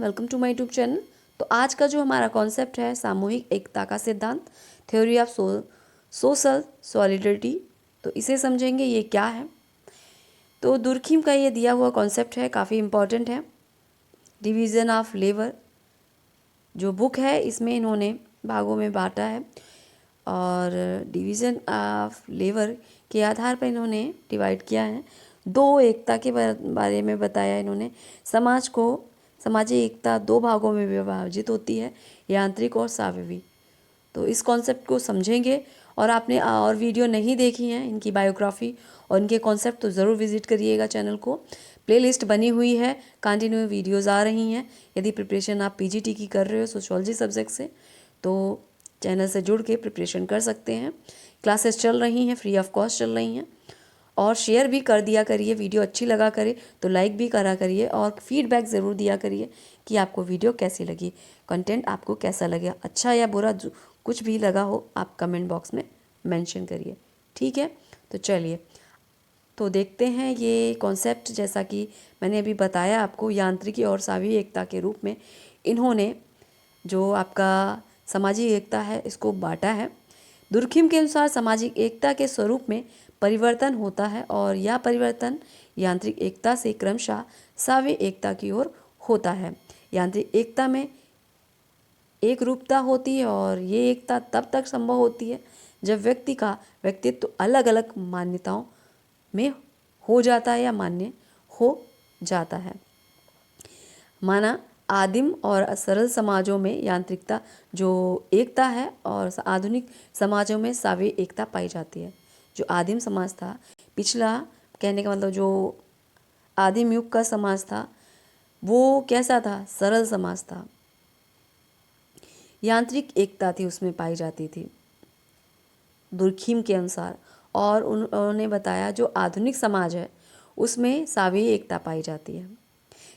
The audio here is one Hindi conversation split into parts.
Welcome to my YouTube channel. तो आज का जो हमारा कॉन्सेप्ट है सामूहिक एकता का सिद्धांत, थ्योरी ऑफ सोशल सॉलिडरिटी। तो इसे समझेंगे ये क्या है। तो दुर्खिम का ये दिया हुआ कॉन्सेप्ट है, काफ़ी इम्पॉर्टेंट है। डिवीज़न ऑफ लेबर जो बुक है इसमें इन्होंने भागों में बांटा है और डिवीज़न ऑफ लेबर के आधार पर इन्होंने डिवाइड किया है। दो एकता के बारे में बताया इन्होंने। समाज को सामाजिक एकता दो भागों में विभाजित होती है, यांत्रिक और स्वाभाविक। तो इस कॉन्सेप्ट को समझेंगे। और आपने और वीडियो नहीं देखी हैं इनकी बायोग्राफी और इनके कॉन्सेप्ट, तो ज़रूर विजिट करिएगा चैनल को। प्लेलिस्ट बनी हुई है, कंटिन्यू वीडियोज़ आ रही हैं। यदि प्रिपरेशन आप पीजीटी की कर रहे हो सोशियोलॉजी सब्जेक्ट से, तो चैनल से जुड़ के प्रिपरेशन कर सकते हैं। क्लासेस चल रही हैं, फ्री ऑफ कॉस्ट चल रही हैं। और शेयर भी कर दिया करिए, वीडियो अच्छी लगा करे तो लाइक भी करा करिए और फीडबैक ज़रूर दिया करिए कि आपको वीडियो कैसी लगी, कंटेंट आपको कैसा लगे, अच्छा या बुरा कुछ भी लगा हो आप कमेंट बॉक्स में मेंशन करिए। ठीक है, तो चलिए तो देखते हैं ये कॉन्सेप्ट। जैसा कि मैंने अभी बताया आपको, यांत्रिकी और स्वाभाविक एकता के रूप में इन्होंने जो आपका सामाजिक एकता है इसको बांटा है। दुर्खिम के अनुसार सामाजिक एकता के स्वरूप में परिवर्तन होता है और यह परिवर्तन यांत्रिक एकता से क्रमशः स्वाभाविक एकता की ओर होता है। यांत्रिक एकता में एक रूपता होती है और ये एकता तब तक संभव होती है जब व्यक्ति का व्यक्तित्व अलग अलग मान्यताओं में हो जाता है या मान्य हो जाता है। माना आदिम और सरल समाजों में यांत्रिकता जो एकता है और आधुनिक समाजों में स्वाभाविक एकता पाई जाती है। जो आदिम समाज था, पिछला कहने का मतलब जो आदिम युग का समाज था वो कैसा था? सरल समाज था, यांत्रिक एकता थी उसमें पाई जाती थी दुर्खिम के अनुसार। और उन्होंने बताया जो आधुनिक समाज है उसमें स्वाभाविक एकता पाई जाती है।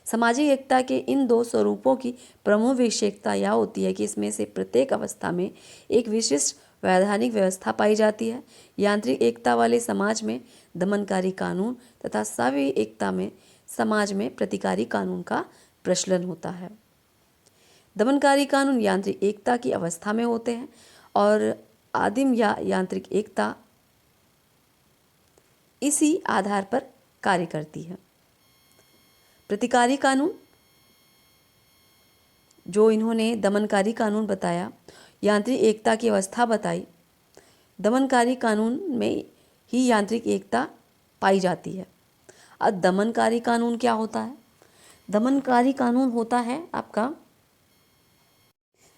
सामाजिक एकता के इन दो स्वरूपों की प्रमुख विशेषता यह होती है कि इसमें से प्रत्येक अवस्था में एक विशिष्ट वैधानिक व्यवस्था पाई जाती है। यांत्रिक एकता वाले समाज में दमनकारी कानून तथा स्वाभाविक एकता में समाज में प्रतिकारी कानून का प्रचलन होता है। दमनकारी कानून यांत्रिक एकता की अवस्था में होते हैं और आदिम या यांत्रिक एकता इसी आधार पर कार्य करती है। प्रतिकारी कानून जो इन्होंने दमनकारी कानून बताया, यांत्रिक एकता की अवस्था बताई। दमनकारी कानून में ही यांत्रिक एकता पाई जाती है। अब दमनकारी कानून क्या होता है? दमनकारी कानून होता है आपका,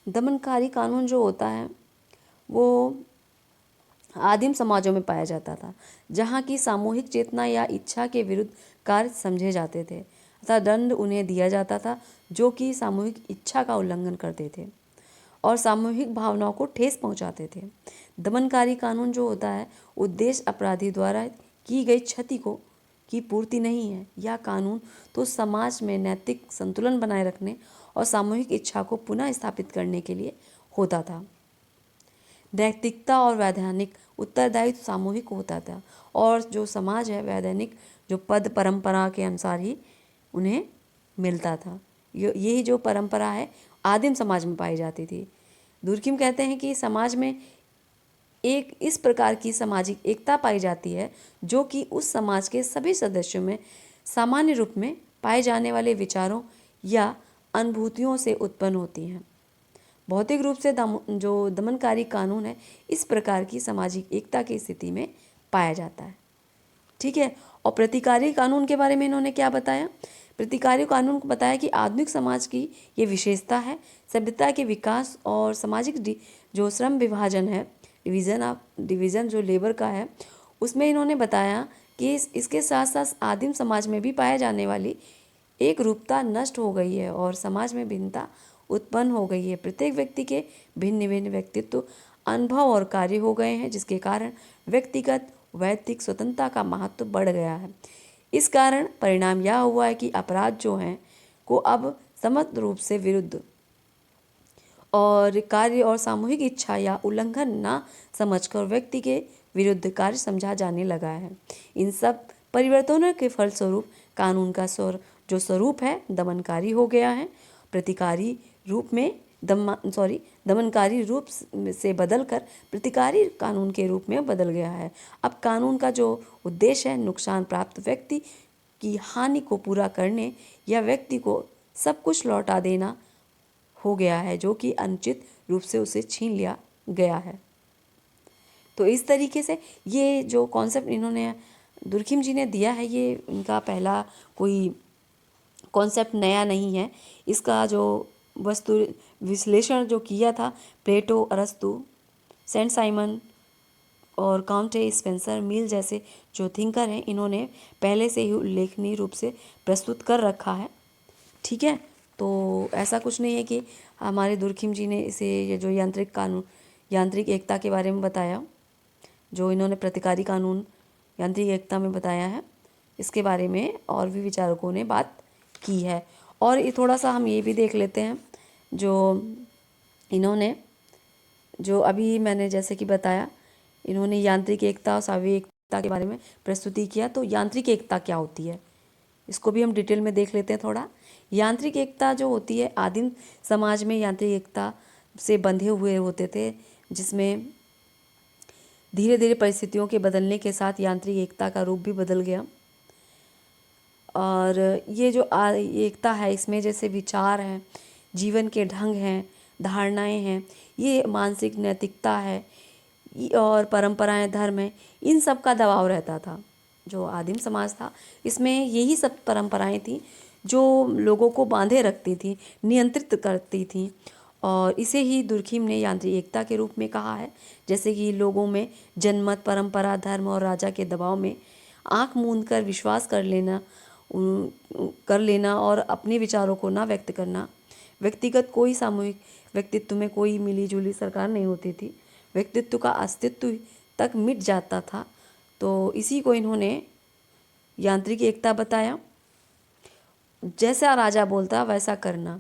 दमनकारी कानून जो होता है वो आदिम समाजों में पाया जाता था, जहाँ की सामूहिक चेतना या इच्छा के विरुद्ध कार्य समझे जाते थे तथा दंड उन्हें दिया जाता था जो कि सामूहिक इच्छा का उल्लंघन करते थे और सामूहिक भावनाओं को ठेस पहुंचाते थे। दमनकारी कानून जो होता है उद्देश्य अपराधी द्वारा की गई क्षति को की पूर्ति नहीं है। यह कानून तो समाज में नैतिक संतुलन बनाए रखने और सामूहिक इच्छा को पुनः स्थापित करने के लिए होता था। नैतिकता और वैधानिक उत्तरदायित्व सामूहिक होता था और जो समाज है वैधानिक जो पद परंपरा के अनुसार ही उन्हें मिलता था। यही जो परंपरा है आदिम समाज में पाई जाती थी। दुर्खिम कहते हैं कि समाज में एक इस प्रकार की सामाजिक एकता पाई जाती है जो कि उस समाज के सभी सदस्यों में सामान्य रूप में पाए जाने वाले विचारों या अनुभूतियों से उत्पन्न होती हैं। भौतिक रूप से जो दमनकारी कानून है इस प्रकार की सामाजिक एकता की स्थिति में पाया जाता है। ठीक है, और प्रतिकारी कानून के बारे में इन्होंने क्या बताया? प्रतिकारी कानून को बताया कि आधुनिक समाज की ये विशेषता है। सभ्यता के विकास और सामाजिक जो श्रम विभाजन है, डिवीज़न जो लेबर का है, उसमें इन्होंने बताया कि इसके साथ साथ आदिम समाज में भी पाया जाने वाली एक रूपता नष्ट हो गई है और समाज में भिन्नता उत्पन्न हो गई है। प्रत्येक व्यक्ति के भिन्न भिन्न व्यक्तित्व, अनुभव और कार्य हो गए हैं, जिसके कारण व्यक्तिगत वैयक्तिक स्वतंत्रता का महत्व बढ़ गया है। इस कारण परिणाम यह हुआ है कि अपराध जो हैं को अब समग्र रूप से विरुद्ध और कार्य और सामूहिक इच्छा या उल्लंघन ना समझकर व्यक्ति के विरुद्ध कार्य समझा जाने लगा है। इन सब परिवर्तनों के फलस्वरूप कानून का जो स्वरूप है दमनकारी हो गया है। प्रतिकारी रूप में दमनकारी रूप से बदलकर प्रतिकारी कानून के रूप में बदल गया है। अब कानून का जो उद्देश्य है नुकसान प्राप्त व्यक्ति की हानि को पूरा करने या व्यक्ति को सब कुछ लौटा देना हो गया है जो कि अनुचित रूप से उसे छीन लिया गया है। तो इस तरीके से ये जो कॉन्सेप्ट इन्होंने दुर्खिम जी ने दिया है, ये इनका पहला कोई कॉन्सेप्ट नया नहीं है। इसका जो वस्तु विश्लेषण जो किया था प्लेटो, अरस्तु, सेंट साइमन और काउंटे स्पेंसर मिल जैसे जो थिंकर हैं, इन्होंने पहले से ही उल्लेखनीय रूप से प्रस्तुत कर रखा है। ठीक है, तो ऐसा कुछ नहीं है कि हमारे दुर्खिम जी ने इसे ये जो यांत्रिक एकता के बारे में बताया, जो इन्होंने प्रतिकारी कानून यांत्रिक एकता में बताया है, इसके बारे में और भी विचारकों ने बात की है। और ये थोड़ा सा हम ये भी देख लेते हैं, जो इन्होंने जो अभी मैंने जैसे कि बताया, इन्होंने यांत्रिक एकता और सावयवी एकता के बारे में प्रस्तुति किया। तो यांत्रिक एकता क्या होती है, इसको भी हम डिटेल में देख लेते हैं थोड़ा। यांत्रिक एकता जो होती है, आदिम समाज में यांत्रिक एकता से बंधे हुए होते थे, जिसमें धीरे धीरे परिस्थितियों के बदलने के साथ यांत्रिक एकता का रूप भी बदल गया। और ये जो एकता है, इसमें जैसे विचार हैं, जीवन के ढंग हैं, धारणाएं हैं, ये मानसिक नैतिकता है और परंपराएं, धर्म है, इन सब का दबाव रहता था। जो आदिम समाज था, इसमें यही सब परंपराएं थी जो लोगों को बांधे रखती थी, नियंत्रित करती थी। और इसे ही दुर्खिम ने यांत्रिक एकता के रूप में कहा है। जैसे कि लोगों में जनमत, परंपरा, धर्म और राजा के दबाव में आंख मूंद कर विश्वास कर लेना और अपने विचारों को ना व्यक्त करना। व्यक्तिगत कोई सामूहिक व्यक्तित्व में कोई मिलीजुली सरकार नहीं होती थी, व्यक्तित्व का अस्तित्व तक मिट जाता था। तो इसी को इन्होंने यांत्रिक एकता बताया। जैसा राजा बोलता वैसा करना,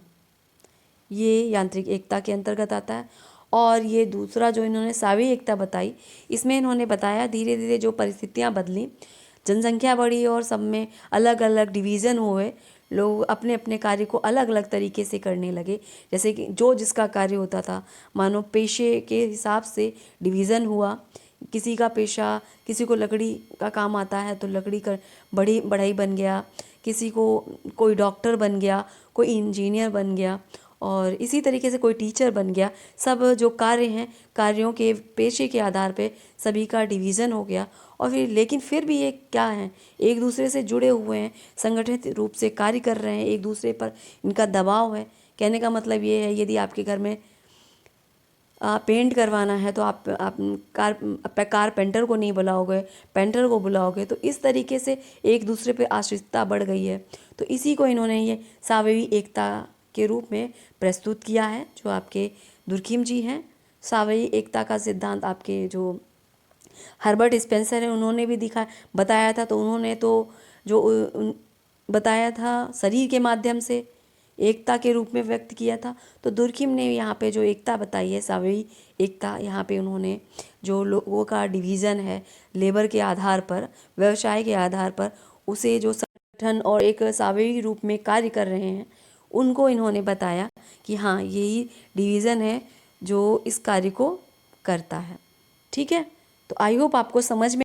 ये यांत्रिक एकता के अंतर्गत आता है। और ये दूसरा जो इन्होंने सावयवी एकता बताई, इसमें इन्होंने बताया धीरे धीरे जो परिस्थितियाँ बदली, जनसंख्या बढ़ी और सब में अलग अलग डिवीज़न हुए, लोग अपने अपने कार्य को अलग अलग तरीके से करने लगे। जैसे कि जो जिसका कार्य होता था, मानो पेशे के हिसाब से डिवीज़न हुआ। किसी का पेशा, किसी को लकड़ी का काम आता है तो लकड़ी का बढ़ई बन गया, किसी को कोई डॉक्टर बन गया, कोई इंजीनियर बन गया, और इसी तरीके से कोई टीचर बन गया। सब जो कार्य हैं, कार्यों के पेशे के आधार पे सभी का डिवीज़न हो गया। और लेकिन फिर भी ये क्या है, एक दूसरे से जुड़े हुए हैं, संगठित रूप से कार्य कर रहे हैं, एक दूसरे पर इनका दबाव है। कहने का मतलब ये है, यदि आपके घर में पेंट करवाना है तो आप कारपेंटर को नहीं बुलाओगे, पेंटर को बुलाओगे। तो इस तरीके से एक दूसरे पे आश्रितता बढ़ गई है। तो इसी को इन्होंने ये सावयवी एकता के रूप में प्रस्तुत किया है, जो आपके दुर्खिम जी हैं। सावयवी एकता का सिद्धांत आपके जो हर्बर्ट स्पेंसर है, उन्होंने भी बताया था। तो उन्होंने तो जो बताया था शरीर के माध्यम से एकता के रूप में व्यक्त किया था। तो दुर्खिम ने यहाँ पे जो एकता बताई है, सावयवी एकता, यहाँ पे उन्होंने जो लोगों का डिवीज़न है लेबर के आधार पर, व्यवसाय के आधार पर, उसे जो संगठन और एक सावयवी रूप में कार्य कर रहे हैं, उनको इन्होंने बताया कि हाँ, यही डिवीज़न है जो इस कार्य को करता है। ठीक है, तो आई होप आपको समझ में